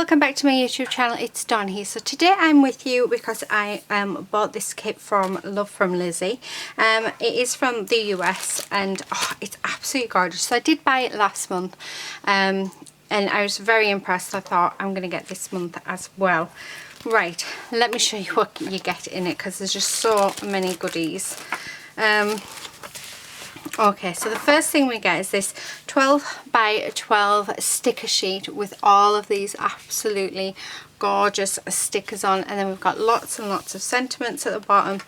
welcome back to my YouTube channel. It's Dawn here. So today I'm with you because I bought this kit from Love from Lizi. It is from the US and it's absolutely gorgeous. So I did buy it last month and I was very impressed. I thought I'm going to get this month as well. Right, let me show you what you get in it because there's just so many goodies. Okay, so the first thing we get is this 12 by 12 sticker sheet with all of these absolutely gorgeous stickers on, and then we've got lots and lots of sentiments at the bottom,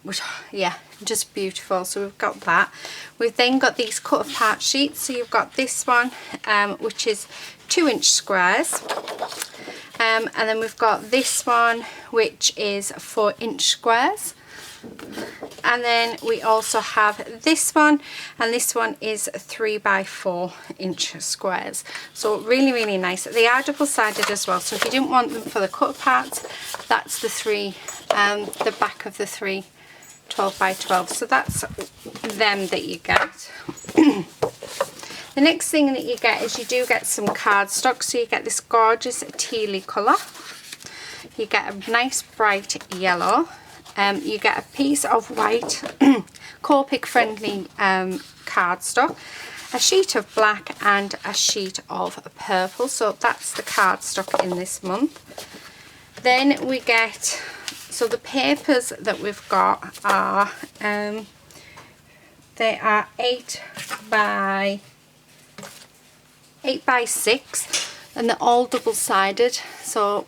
which, yeah, just beautiful. So we've got that. We've then got these cut apart sheets. So you've got this one, which is 2-inch squares, and then we've got this one, which is 4-inch squares. And then we also have this one, and this one is 3 by 4 inch squares. So really, really nice. They are double-sided as well, so if you didn't want them for the cut parts, that's the back of the 3 12 by 12. So that's them that you get. The next thing that you get is you do get some cardstock. So you get this gorgeous tealy colour, you get a nice bright yellow, you get a piece of white Copic friendly cardstock, a sheet of black and a sheet of purple. So that's the cardstock in this month. Then we get, so the papers that we've got are, they are 8 by 6 and they're all double-sided. So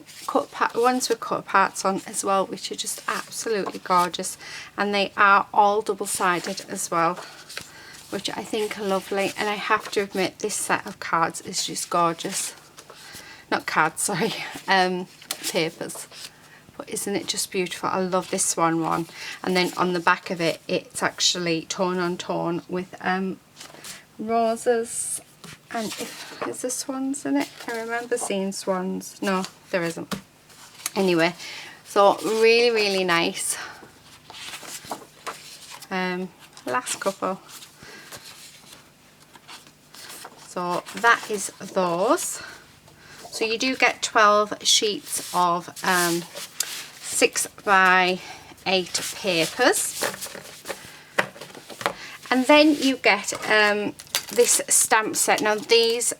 ones with cut parts on as well, which are just absolutely gorgeous, and they are all double-sided as well, which I think are lovely. And I have to admit, this set of cards is just gorgeous. Not cards, sorry, papers. But isn't it just beautiful? I love this swan one. And then on the back of it, it's actually tone on tone with roses. And is there swans in it? I remember seeing swans. No, there isn't. Anyway, so really, really nice. Last couple. So that is those. So you do get 12 sheets of 6 by 8 papers. And then you get this stamp set. Now these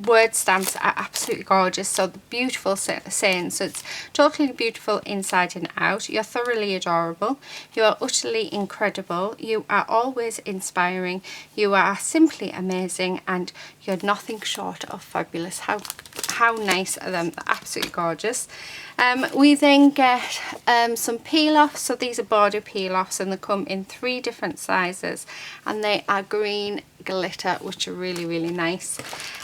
word stamps are absolutely gorgeous. So the beautiful saying, so it's totally beautiful inside and out. You're thoroughly adorable. You are utterly incredible. You are always inspiring. You are simply amazing, and you're nothing short of fabulous. How nice are them? They're absolutely gorgeous. We then get some peel-offs. So these are border peel-offs, and they come in 3 different sizes, and they are green glitter, which are really, really nice.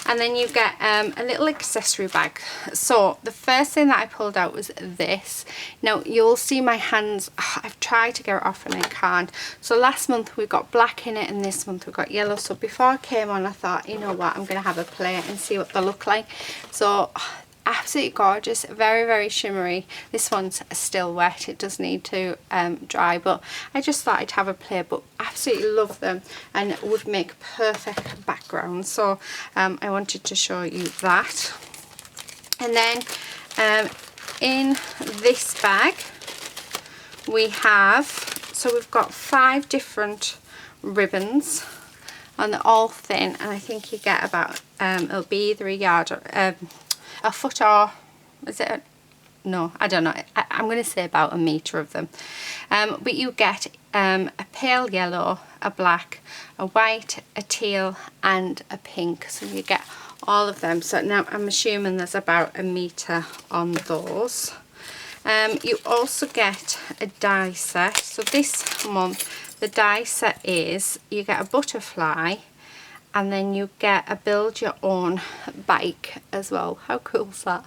And then you get a little accessory bag. So the first thing that I pulled out was this. Now you'll see my hands, I've tried to get it off and I can't. So last month we got black in it, and this month we got yellow. So before I came on, I thought, you know what, I'm going to have a play and see what they look like. So absolutely gorgeous, very, very shimmery. This one's still wet, it does need to dry, but I just thought I'd have a play. But absolutely love them and would make perfect backgrounds. So I wanted to show you that. And then in this bag we have, so we've got 5 different ribbons, and they're all thin, and I think you get about it'll be either a yard or a foot, or is it no, I don't know, I'm going to say about a metre of them. But you get a pale yellow, a black, a white, a teal and a pink. So you get all of them. So now I'm assuming there's about a metre on those. You also get a die set. So this month the die set is, you get a butterfly, and then you get a build your own bike as well. How cool is that?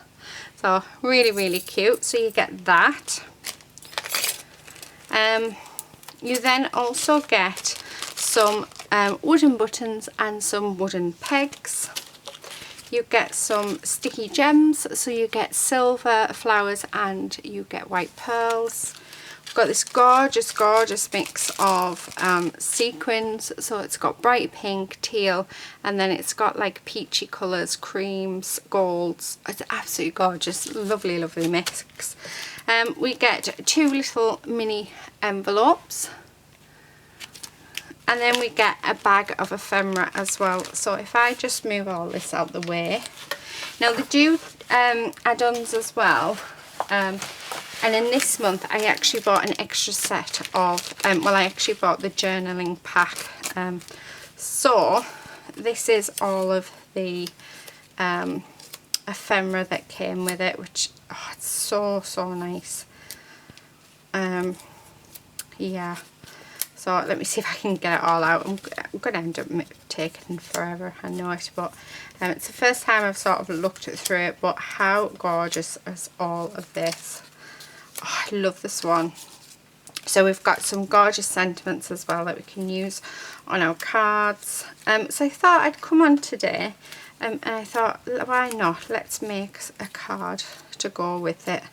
So really, really cute. So you get that. You then also get some wooden buttons and some wooden pegs. You get some sticky gems. So you get silver flowers and you get white pearls. got this gorgeous mix of sequins. So it's got bright pink, teal, and then it's got like peachy colours, creams, golds. It's absolutely gorgeous, lovely mix. We get 2 little mini envelopes, and then we get a bag of ephemera as well. So if I just move all this out the way, now they do add-ons as well. And in this month I actually bought an extra set of, well, I actually bought the journaling pack. So this is all of the ephemera that came with it, which, oh, it's so nice. Yeah, so let me see if I can get it all out. I'm going to end up taking forever, I know it, but it's the first time I've sort of looked through it. But how gorgeous is all of this? Oh, I love this one. So we've got some gorgeous sentiments as well that we can use on our cards. So I thought I'd come on today, and I thought, why not, let's make a card to go with it.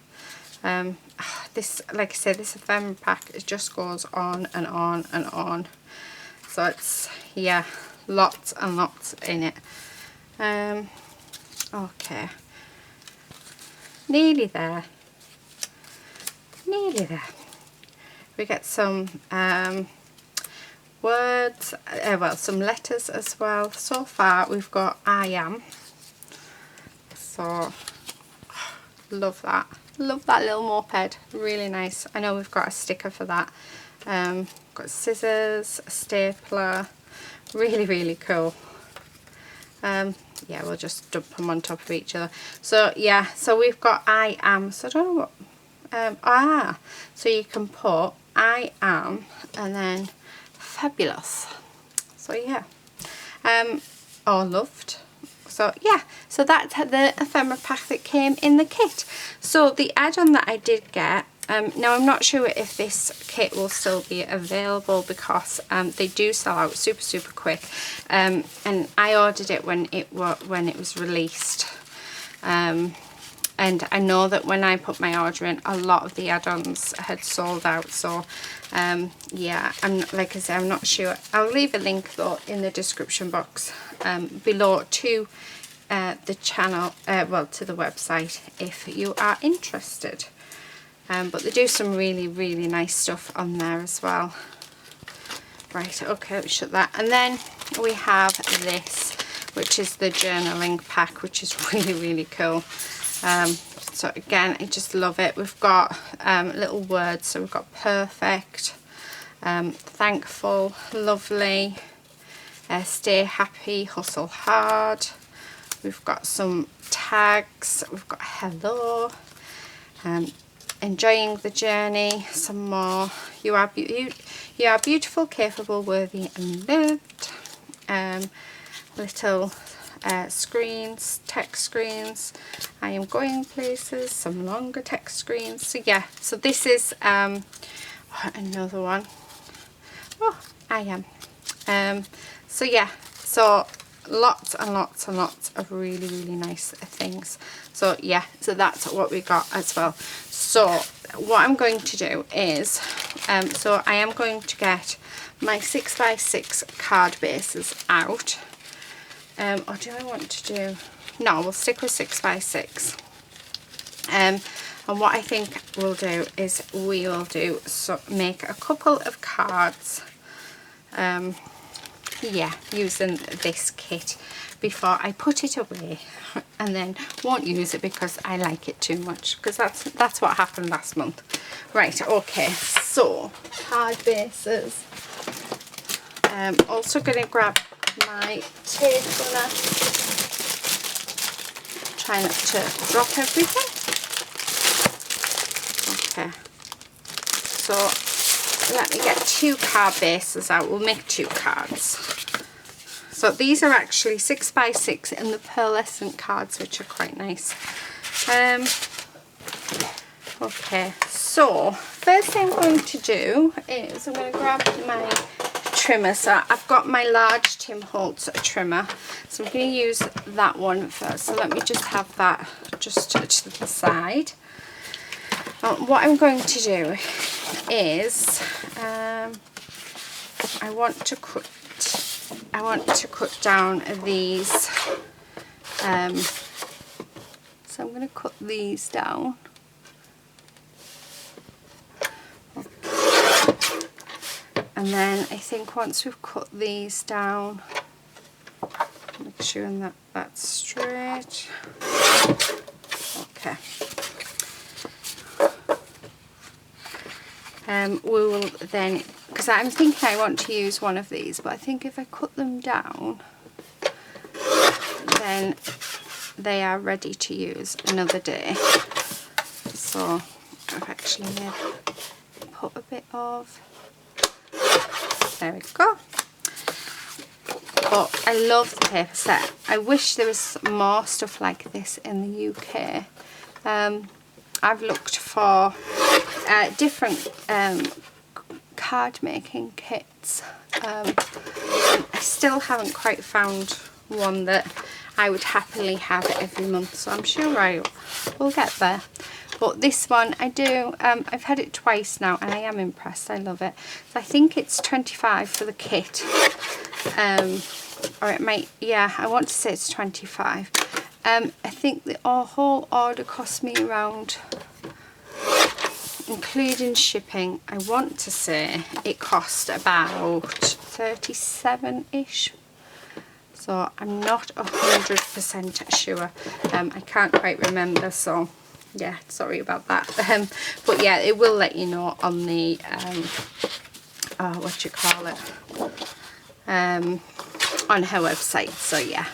This, like I said, this ephemera pack, it just goes on and on and on. So it's, yeah, lots and lots in it. Okay, nearly there. We get some words, well, some letters as well. So far we've got I am. So love that little moped, really nice. I know we've got a sticker for that. Got scissors, a stapler, really cool. Yeah, we'll just dump them on top of each other. So yeah, so we've got I am. So I don't know what, so you can put I am and then fabulous. So yeah, or loved. So yeah, so that's the ephemera pack that came in the kit. So the add-on that I did get, now I'm not sure if this kit will still be available, because they do sell out super quick, and I ordered it when it was released, and I know that when I put my order in, a lot of the add-ons had sold out. So yeah, and like I said, I'm not sure. I'll leave a link though in the description box below to the channel, well, to the website, if you are interested. But they do some really nice stuff on there as well. Right, okay, let's shut that. And then we have this, which is the journaling pack, which is really cool. So again, I just love it. We've got little words. So we've got perfect, thankful, lovely, stay happy, hustle hard. We've got some tags. We've got hello, enjoying the journey, some more. You are beautiful, capable, worthy and loved. Little screens, text screens. I am going places, some longer text screens. So yeah, so this is another one. Oh, I am. So yeah, so lots and lots of really nice things. So yeah, so that's what we got as well. So what I'm going to do is, so I am going to get my 6x6 card bases out. Or do I want to do, no, we'll stick with 6x6. And what I think we'll do is we will do, so make a couple of cards, yeah, using this kit before I put it away, and then won't use it because I like it too much, because that's what happened last month. Right, okay, so card bases. Also going to grab my tape runner, try not to drop everything. Okay, so let me get 2 card bases out. We'll make 2 cards. So these are actually 6x6 in the pearlescent cards, which are quite nice. Okay, so first thing I'm going to do is I'm going to grab my trimmer. So I've got my large Tim Holtz trimmer, so I'm going to use that one first. So let me just have that just to the side. What I'm going to do is I want to cut down these, so I'm going to cut these down. And then I think once we've cut these down, make sure that that's straight. Okay. We will then, because I'm thinking I want to use one of these, but I think if I cut them down, then they are ready to use another day. So I've actually put a bit of, there we go. But I love the paper set. I wish there was more stuff like this in the UK. I've looked for different card making kits. I still haven't quite found one that I would happily have every month, so I'm sure I will get there. But this one I do, I've had it twice now and I am impressed. I love it. So I think it's 25 for the kit, or it might, yeah, I want to say it's 25. I think the whole order cost me around, including shipping, I want to say it cost about 37-ish. So I'm not 100% sure. I can't quite remember, so yeah, sorry about that. But yeah, it will let you know on the what you call it, on her website. So yeah,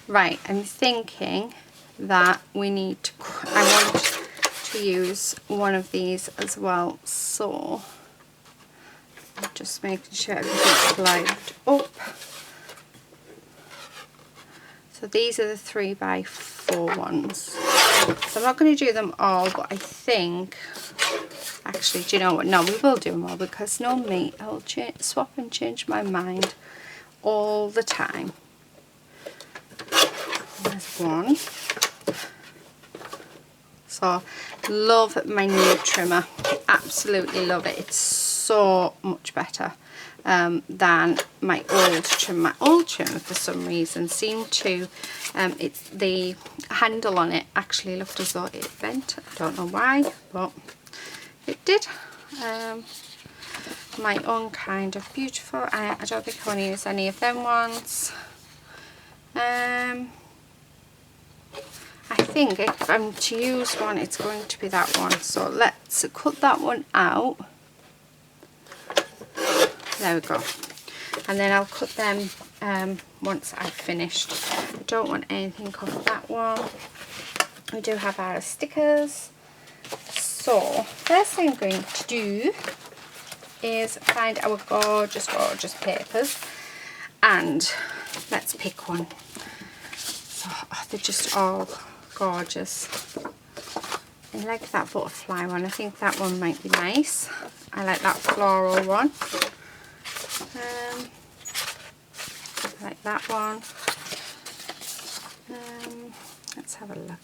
right. I'm thinking that we need to, I want to use one of these as well. So I'm just making sure everything's lined up. So these are the 3x4 ones. So I'm not going to do them all, but I think, actually, do you know what? No, we will do them all, because no me, I'll swap and change my mind all the time. There's one. So, love my new trimmer. Absolutely love it. It's so much better than my old trimmer. My old trimmer, for some reason, seemed to, the handle on it actually looked as though it bent. I don't know why, but it did. My own kind of beautiful. I don't think I want to use any of them ones. I think if I'm to use one, it's going to be that one. So let's cut that one out. There we go. And then I'll cut them once I've finished. I don't want anything off that one. We do have our stickers. So first thing I'm going to do is find our gorgeous, gorgeous papers. And let's pick one. So they're just all gorgeous. I like that butterfly one. I think that one might be nice. I like that floral one. I like that one. Let's have a look.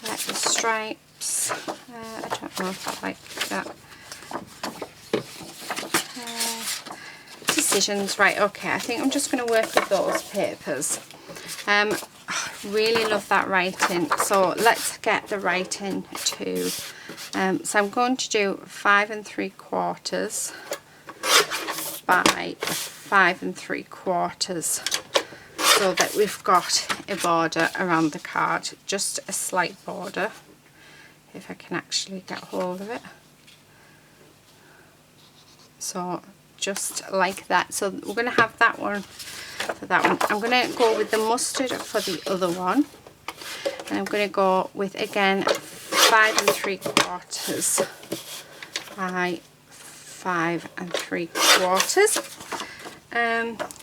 I like the stripes. I don't know if I like that. Decisions, right, okay, I think I'm just going to work with those papers. I really love that writing, so let's get the writing to, so I'm going to do 5 3/4 by 5 3/4, so that we've got a border around the card, just a slight border, if I can actually get hold of it. So just like that. So we're going to have that one for that one. I'm going to go with the mustard for the other one, and I'm going to go with, again, 5 3/4 by 5 3/4.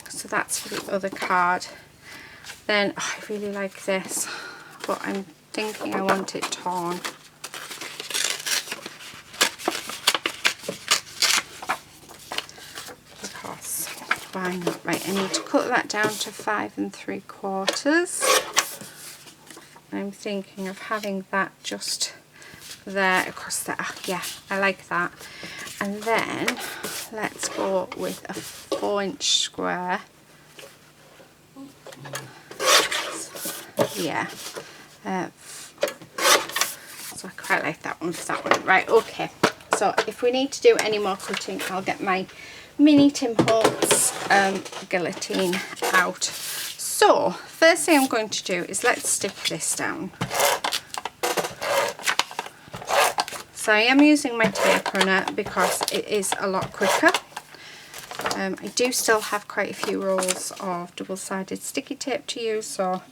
So that's for the other card. Then I really like this, but I'm thinking I want it torn. Because why not? Right, I need to cut that down to 5 3/4. I'm thinking of having that just there across there. Yeah, I like that. And then let's go with a 4-inch square. Yeah, so I quite like that one for that one. Right, okay, so if we need to do any more cutting, I'll get my mini Tim Holtz guillotine out. So first thing I'm going to do is let's stick this down. So I am using my tape runner because it is a lot quicker. I do still have quite a few rolls of double-sided sticky tape to use, so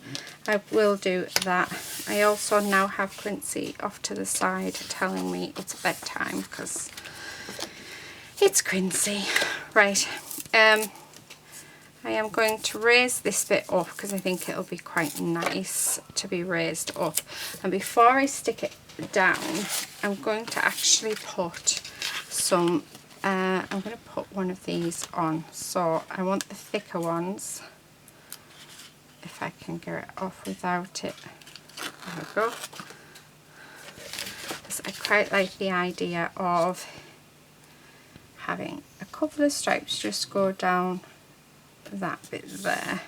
I will do that. I also now have Quincy off to the side telling me it's bedtime because it's Quincy. Right, I am going to raise this bit up because I think it'll be quite nice to be raised up. And before I stick it down, I'm going to actually put some I'm going to put one of these on. So I want the thicker ones, if I can get it off without it. There we go. Because I quite like the idea of having a couple of stripes just go down that bit there.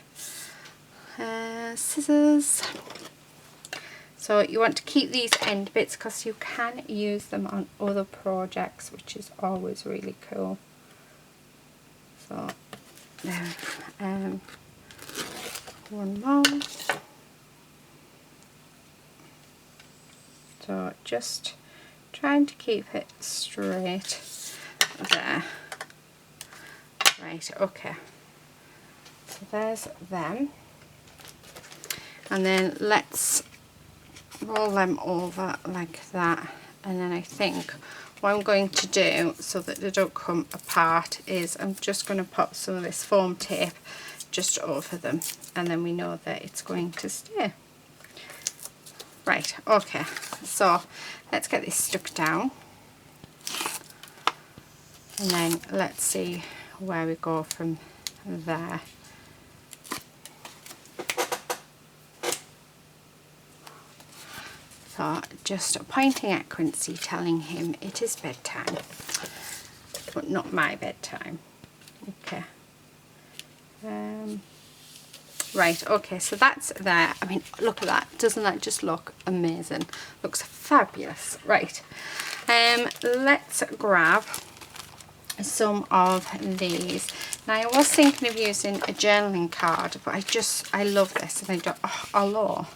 Scissors. So you want to keep these end bits because you can use them on other projects, which is always really cool. So there, one more. So just trying to keep it straight there. Right, okay. So there's them. And then let's roll them over like that, and then I think what I'm going to do so that they don't come apart is I'm just going to pop some of this foam tape just over them, and then we know that it's going to stay. Right, okay, so let's get this stuck down, and then let's see where we go from there. So just pointing at Quincy, telling him it is bedtime, but not my bedtime. Okay. Right, okay, so that's there. I mean, look at that. Doesn't that just look amazing? Looks fabulous. Right. Let's grab some of these. Now I was thinking of using a journaling card, but I love this, and I don't, oh, although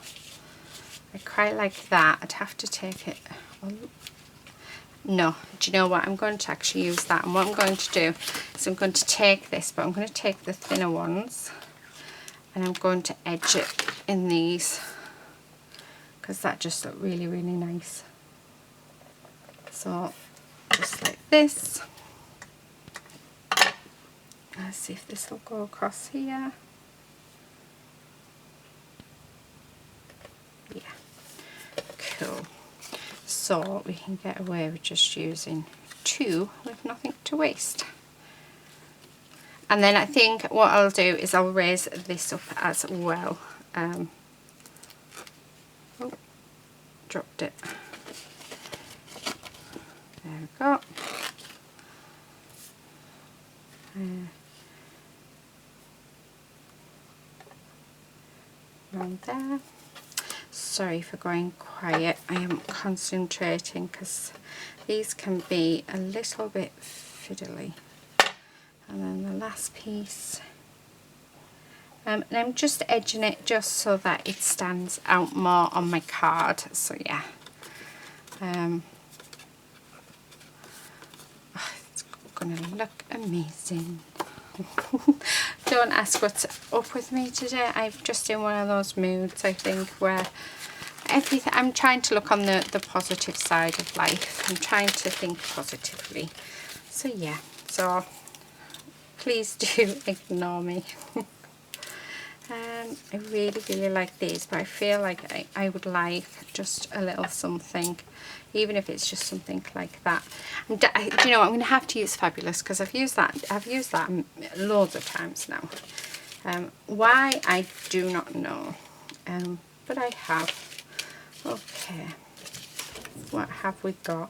I quite like that. I'd have to take it. No, do you know what? I'm going to actually use that. And what I'm going to do is I'm going to take this, but I'm going to take the thinner ones and I'm going to edge it in these because that just looked really, really nice. So just like this. Let's see if this will go across here. Yeah. Cool. So we can get away with just using 2 with nothing to waste. And then I think what I'll do is I'll raise this up as well. Oh, dropped it. There we go. Around there. Sorry for going quiet, I am concentrating because these can be a little bit fiddly. And then the last piece, and I'm just edging it just so that it stands out more on my card. So yeah, it's gonna look amazing. Don't ask what's up with me today. I'm just in one of those moods, I think, where everything, I'm trying to look on the positive side of life. I'm trying to think positively. So yeah, so please do ignore me. I really, really like these, but I feel like I would like just a little something, even if it's just something like that. And do you know what? I'm going to have to use Fabulous because I've used that loads of times now. Why, I do not know, but I have. Okay, what have we got?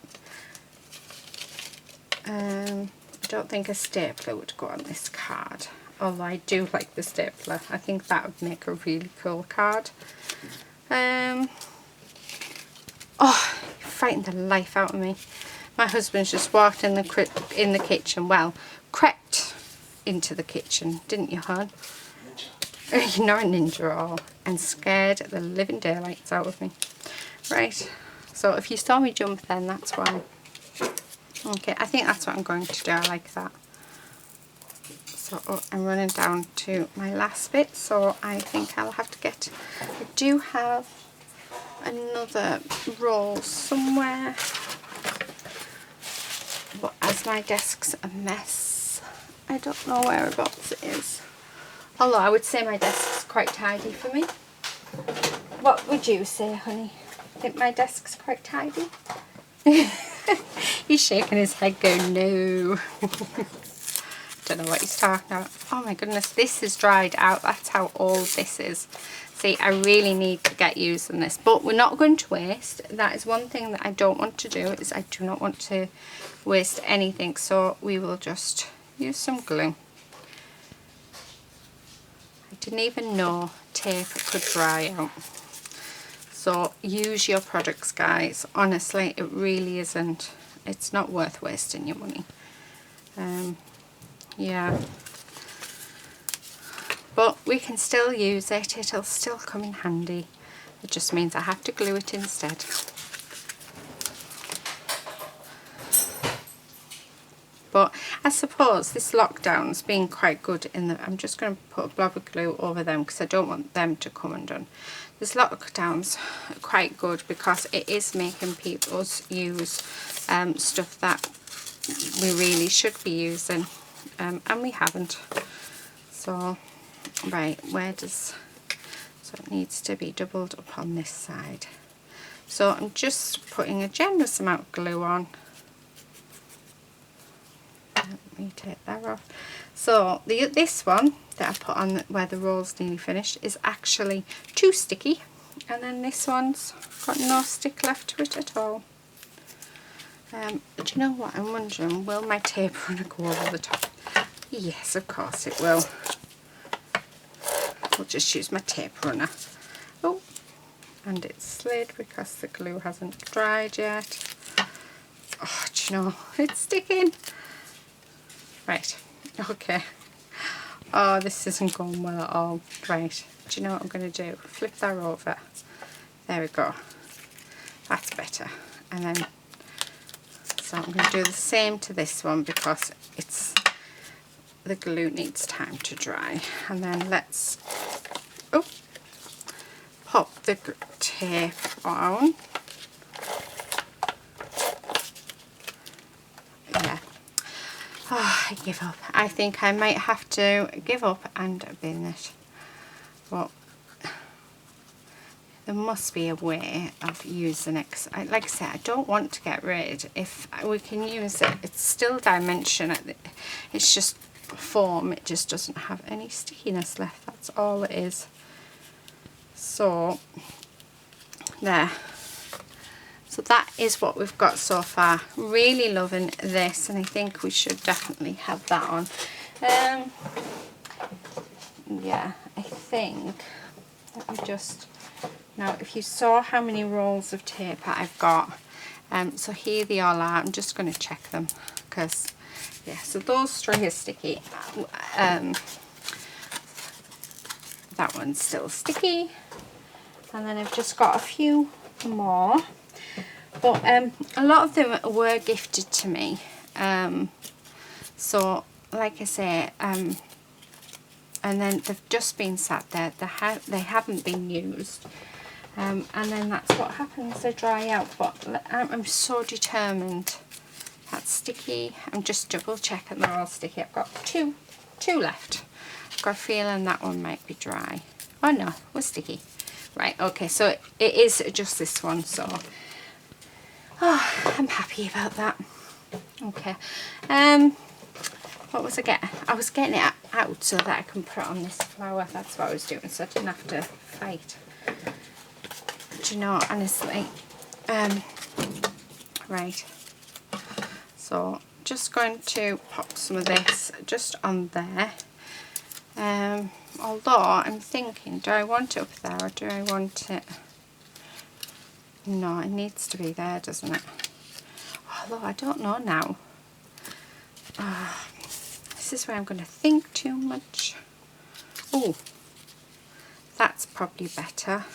I don't think a stapler would go on this card, although I do like the stapler. I think that would make a really cool card. Oh, you frightened the life out of me. My husband's just walked in the kitchen, well, crept into the kitchen, didn't you, hon? You're not a ninja at all, and scared the living daylights out of me. Right, so if you saw me jump then, that's why. Okay, I think that's what I'm going to do. I like that. So I'm running down to my last bit, so I think I'll have to get, I do have another roll somewhere, but as my desk's a mess, I don't know whereabouts it is. Although I would say my desk's quite tidy for me. What would you say, honey? Think my desk's quite tidy? He's shaking his head going, no. Don't know what he's talking about. Oh my goodness, this is dried out. That's how old this is. See, I really need to get using this, but we're not going to waste. That is one thing that I don't want to do, is I do not want to waste anything, so we will just use some glue. I didn't even know tape could dry out. So use your products, guys. Honestly, it really isn't. It's not worth wasting your money. Yeah. But we can still use it. It'll still come in handy. It just means I have to glue it instead. But I suppose this lockdown's been quite good in that I'm just going to put a blob of glue over them because I don't want them to come undone. This lockdown's quite good because it is making people use stuff that we really should be using, and we haven't. So, right, so it needs to be doubled up on this side. So I'm just putting a generous amount of glue on. Let me take that off. So this one that I put on where the roll's nearly finished is actually too sticky, and then this one's got no stick left to it at all. Do you know what, I'm wondering, will my tape runner go over the top? Yes, of course it will. I'll just use my tape runner. Oh, and it's slid because the glue hasn't dried yet. Oh, do you know, it's sticking. Right, okay. Oh, this isn't going well at all. Right, do you know what I'm going to do? Flip that over. There we go. That's better. And then, so I'm going to do the same to this one because the glue needs time to dry. And then let's pop the tape on. Yeah. Oh, I give up. I think I might have to give up and bin it. But there must be a way of using it. 'Cause like I said, I don't want to get rid. If we can use it, it's still dimension. It's just foam. It just doesn't have any stickiness left. That's all it is. So, there. So that is what we've got so far. Really loving this, and I think we should definitely have that on. Yeah, I think, let me just, now if you saw how many rolls of tape I've got, so here they all are. I'm just going to check them because, yeah, so those three are sticky. That one's still sticky, and then I've just got a few more. But a lot of them were gifted to me, so like I say, and then they've just been sat there. They haven't been used, and then that's what happens. They dry out. But I'm so determined. That's sticky. I'm just double checking they're all sticky. I've got two left. I've got a feeling that one might be dry. Oh no, we're sticky. Right. Okay. So it is just this one. So. Oh, I'm happy about that. Okay. What was I getting? I was getting it out so that I can put it on this flower. That's what I was doing, so I didn't have to fight. Do you know, honestly, Right, so just going to pop some of this just on there. Although I'm thinking, do I want it up there or do I want it? No, it needs to be there, doesn't it? Although I don't know now. This is where I'm going to think too much. Oh, that's probably better.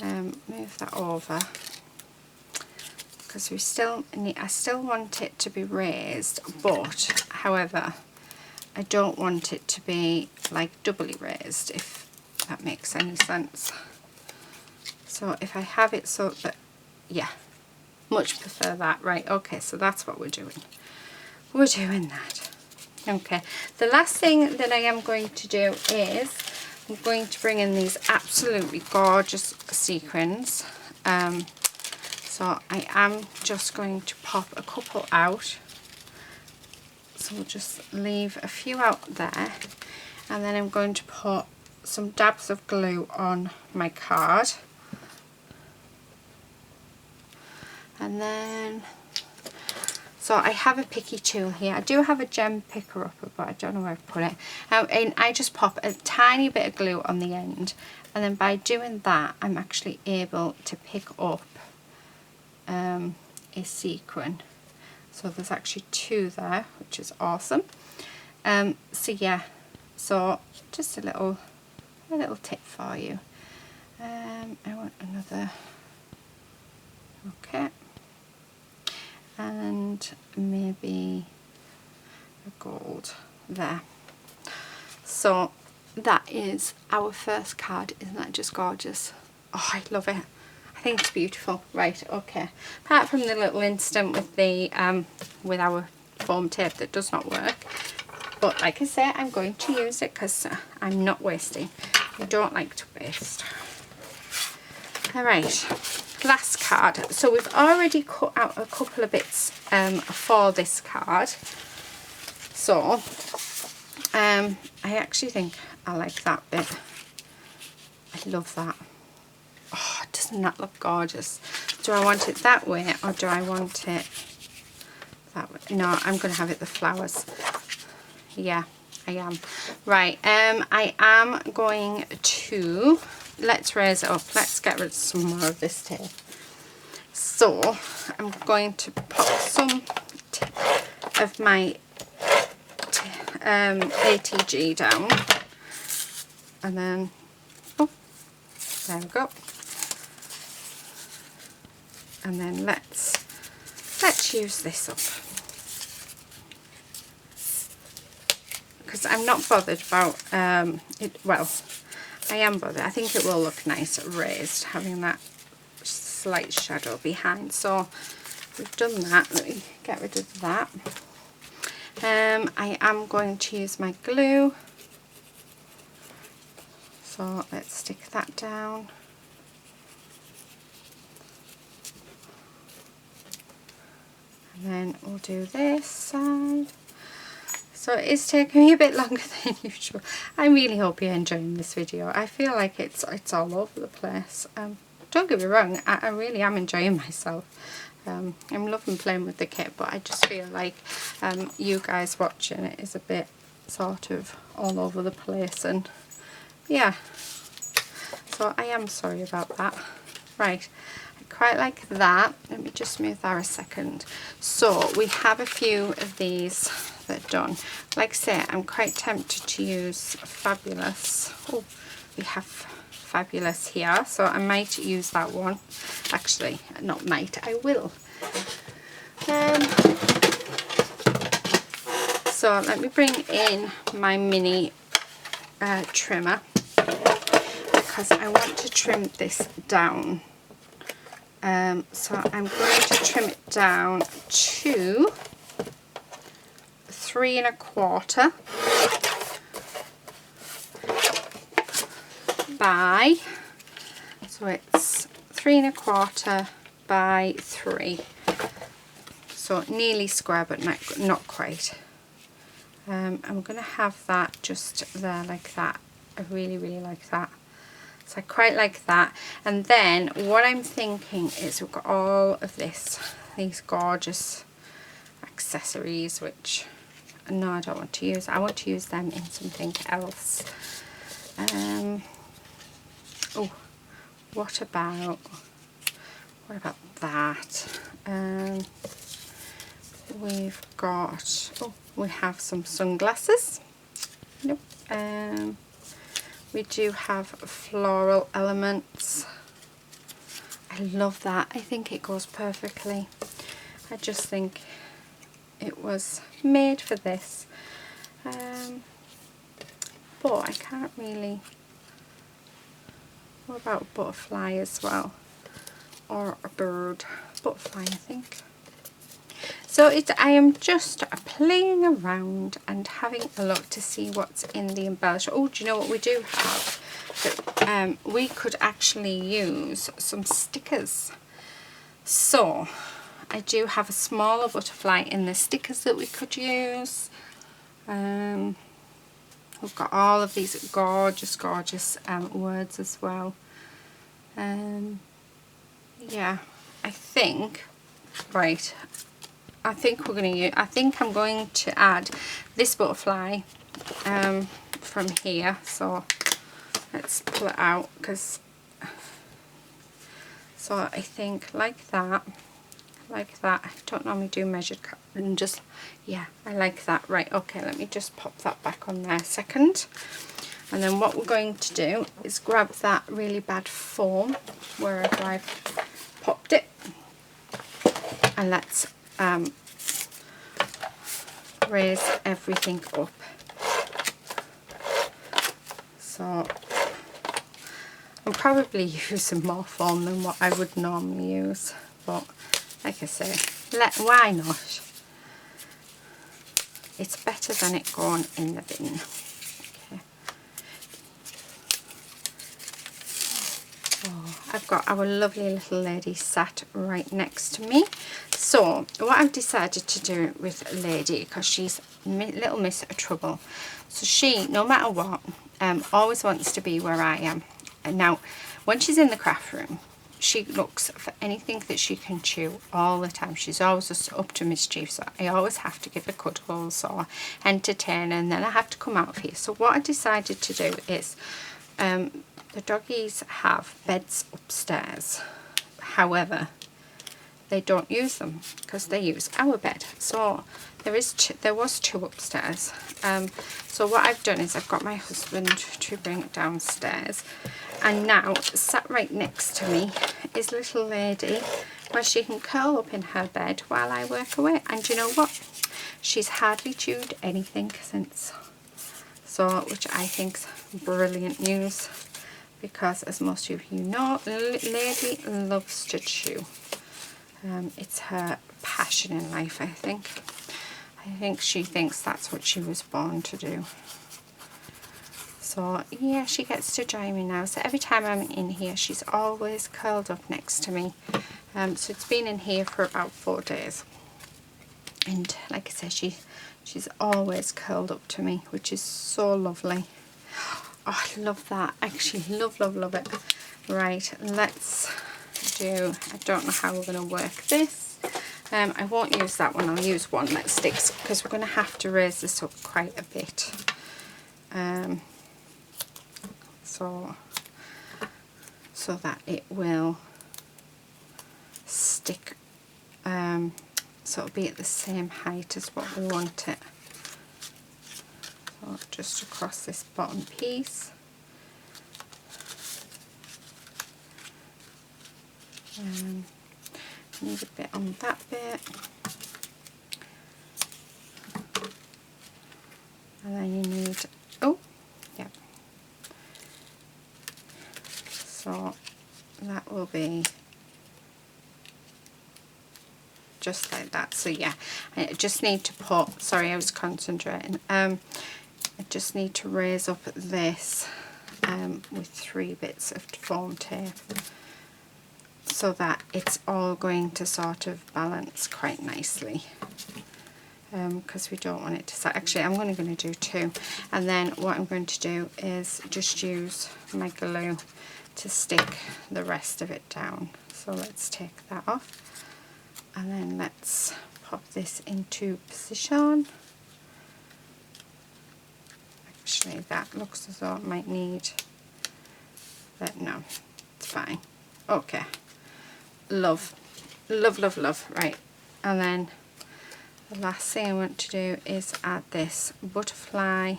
Move that over, because we still need, I still want it to be raised, but however I don't want it to be like doubly raised, if that makes any sense. So if I have it so that, yeah, much prefer that. Right, okay, so that's what we're doing. We're doing that. Okay, the last thing that I am going to do is I'm going to bring in these absolutely gorgeous sequins. So I am just going to pop a couple out. So we'll just leave a few out there, and then I'm going to put some dabs of glue on my card. And then, so I have a picky tool here. I do have a gem picker upper, but I don't know where I've put it. And I just pop a tiny bit of glue on the end, and then by doing that I'm actually able to pick up a sequin. So there's actually two there, which is awesome. So yeah, so just a little tip for you. I want another, okay, and maybe a gold there. So that is our first card. Isn't that just gorgeous? Oh, I love it. I think it's beautiful. Right, okay. Apart from the little incident with the with our foam tape that does not work, but like I say, I'm going to use it because I'm not wasting. I don't like to waste. All right, last card. So we've already cut out a couple of bits for this card. So I actually think I like that bit. I love that. Oh, doesn't that look gorgeous? Do I want it that way or do I want it that way? No, I'm going to have it the flowers. Yeah, I am. Right, I am going to, let's raise it up. Let's get rid of some more of this tape. So I'm going to pop some of my ATG down, and then, oh, there we go. And then let's use this up, because I'm not bothered about it. Well, I am bothered. I think it will look nice raised, having that slight shadow behind. So we've done that. Let me get rid of that. I am going to use my glue. So let's stick that down. And then we'll do this side. So it's taking me a bit longer than usual. I really hope you're enjoying this video. I feel like it's all over the place. Don't get me wrong, I really am enjoying myself. I'm loving playing with the kit, but I just feel like you guys watching it is a bit sort of all over the place, and yeah, so I am sorry about that. Right, quite like that. Let me just move that a second. So we have a few of these that are done. Like I say, I'm quite tempted to use Fabulous. Oh, we have Fabulous here, so I might use that one. Actually, not might, I will. So let me bring in my mini trimmer, because I want to trim this down. So I'm going to trim it down to 3 1/4 by, so it's 3 1/4 by 3, so nearly square but not quite. I'm going to have that just there like that. I really like that. So I quite like that. And then what I'm thinking is we've got all of these gorgeous accessories, which no, I don't want to use. I want to use them in something else. Oh, what about that? We've got, oh, we have some sunglasses. Nope. We do have floral elements. I love that. I think it goes perfectly. I just think it was made for this. But I can't really. What about a butterfly as well? Or a bird? Butterfly, I think. So I am just playing around and having a look to see what's in the embellishment. Oh, do you know what we do have? That, we could actually use some stickers. So I do have a smaller butterfly in the stickers that we could use. We've got all of these gorgeous words as well. Yeah, I think, right, I think we're going to use, I think I'm going to add this butterfly from here. So let's pull it out, because, so I think like that. I don't normally do measured cut, and just, yeah, I like that. Right, okay, let me just pop that back on there a second. And then what we're going to do is grab that really bad foam wherever I've popped it, and let's raise everything up. So I'm probably using more foam than what I would normally use, but like I say, why not? It's better than it going in the bin. Okay. Oh, I've got our lovely little lady sat right next to me. So what I've decided to do with Lady, because she's little Miss Trouble, so she, no matter what, always wants to be where I am. And now, when she's in the craft room, she looks for anything that she can chew all the time. She's always just up to mischief, so I always have to give her cuddles or entertain, and then I have to come out of here. So what I decided to do is, the doggies have beds upstairs. However, they don't use them because they use our bed. So there was two upstairs. So what I've done is I've got my husband to bring it downstairs, and now sat right next to me is little Lady, where she can curl up in her bed while I work away. And you know what? She's hardly chewed anything since. So, which I think's brilliant news, because as most of you know, Lady loves to chew. It's her passion in life, I think. I think she thinks that's what she was born to do. So yeah, she gets to join me now. So every time I'm in here, she's always curled up next to me. So it's been in here for about 4 days. And like I said, she's always curled up to me, which is so lovely. Oh, I love that. Actually, love it. Right, let's do, I don't know how we're going to work this. I won't use that one, I'll use one that sticks, because we're going to have to raise this up quite a bit. So that it will stick, so it'll be at the same height as what we want it. So just across this bottom piece. Need a bit on that bit, and then you need, oh, yep. So that will be just like that. So yeah, I just need to put, sorry, I was concentrating. I just need to raise up this with 3 bits of foam tape, so that it's all going to sort of balance quite nicely, because we don't want it to start. Actually, I'm only going to do 2, and then what I'm going to do is just use my glue to stick the rest of it down. So let's take that off, and then let's pop this into position. Actually, that looks as though it might need, but no, it's fine. Okay, love, love, love, love. Right, and then the last thing I want to do is add this butterfly.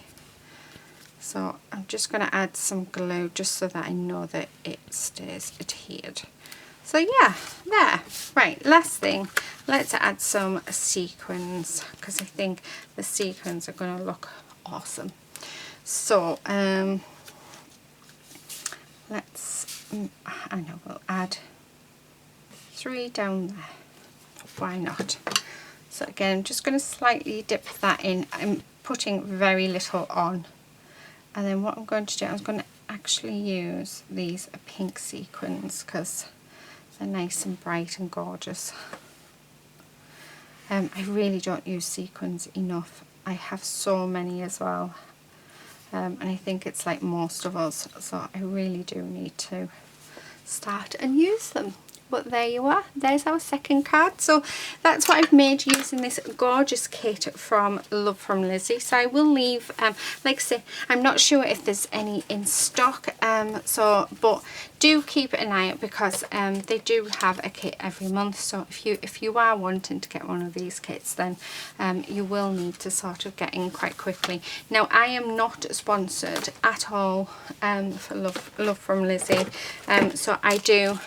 So I'm just going to add some glue just so that I know that it stays adhered. So yeah, there. Right, last thing, let's add some sequins, because I think the sequins are going to look awesome. So I know we'll add 3 down there. Why not? So again, I'm just going to slightly dip that in. I'm putting very little on. And then what I'm going to do, I'm going to actually use these pink sequins because they're nice and bright and gorgeous. I really don't use sequins enough. I have so many as well. And I think it's like most of us, so I really do need to start and use them. But there you are, there's our second card. So that's what I've made using this gorgeous kit from Love from Lizi. So I will leave, like I say, I'm not sure if there's any in stock, but do keep an eye out, because they do have a kit every month. So if you are wanting to get one of these kits, then you will need to sort of get in quite quickly. Now, I am not sponsored at all for Love from Lizi, so I do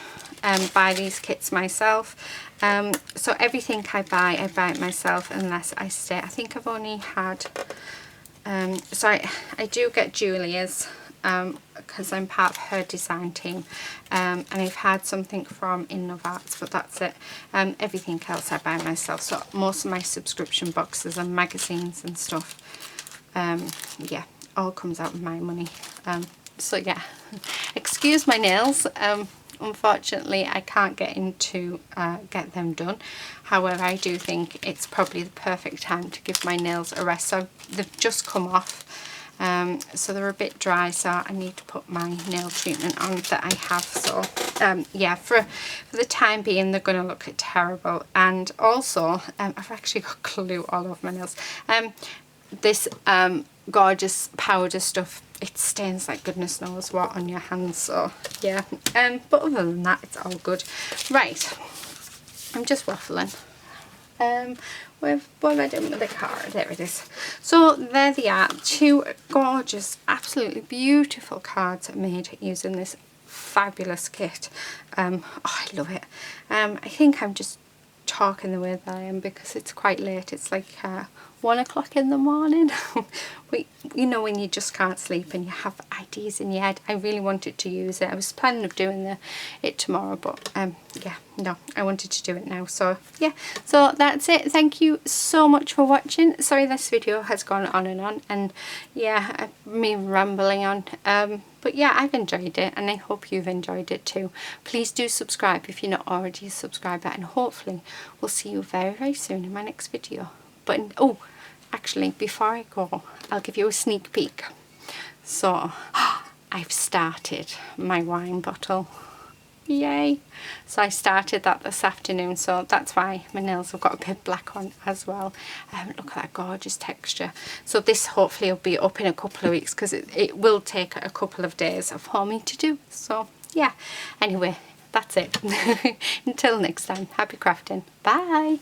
buy these kits myself. So everything I buy it myself unless I stay. I think I've only had, so I do get Julia's because I'm part of her design team, and I've had something from In Love Arts, but that's it. Everything else I buy myself. So most of my subscription boxes and magazines and stuff, yeah, all comes out of my money. So yeah, excuse my nails. Unfortunately, I can't get in to get them done. However, I do think it's probably the perfect time to give my nails a rest. So they've just come off, so they're a bit dry, so I need to put my nail treatment on that I have. So yeah, for the time being, they're going to look terrible. And also, I've actually got glue all over my nails. This gorgeous powder stuff, it stains like goodness knows what on your hands, so yeah. But other than that, it's all good. Right, I'm just waffling. What have I done with the card? There it is. So there they are, 2 gorgeous, absolutely beautiful cards made using this fabulous kit. Oh, I love it. I think I'm just talking the way that I am because it's quite late. It's like 1 o'clock in the morning. You know, when you just can't sleep and you have ideas in your head. I really wanted to use it. I was planning of doing it tomorrow, but yeah, no, I wanted to do it now. So yeah, so that's it. Thank you so much for watching. Sorry this video has gone on, and yeah, me rambling on. But yeah, I've enjoyed it, and I hope you've enjoyed it too. Please do subscribe if you're not already a subscriber, and hopefully we'll see you very, very soon in my next video. But oh, actually, before I go, I'll give you a sneak peek. So I've started my wine bottle. Yay! So I started that this afternoon, so that's why my nails have got a bit black on as well. Look at that gorgeous texture. So this hopefully will be up in a couple of weeks, because it will take a couple of days for me to do. So yeah, anyway, that's it. Until next time, happy crafting. Bye!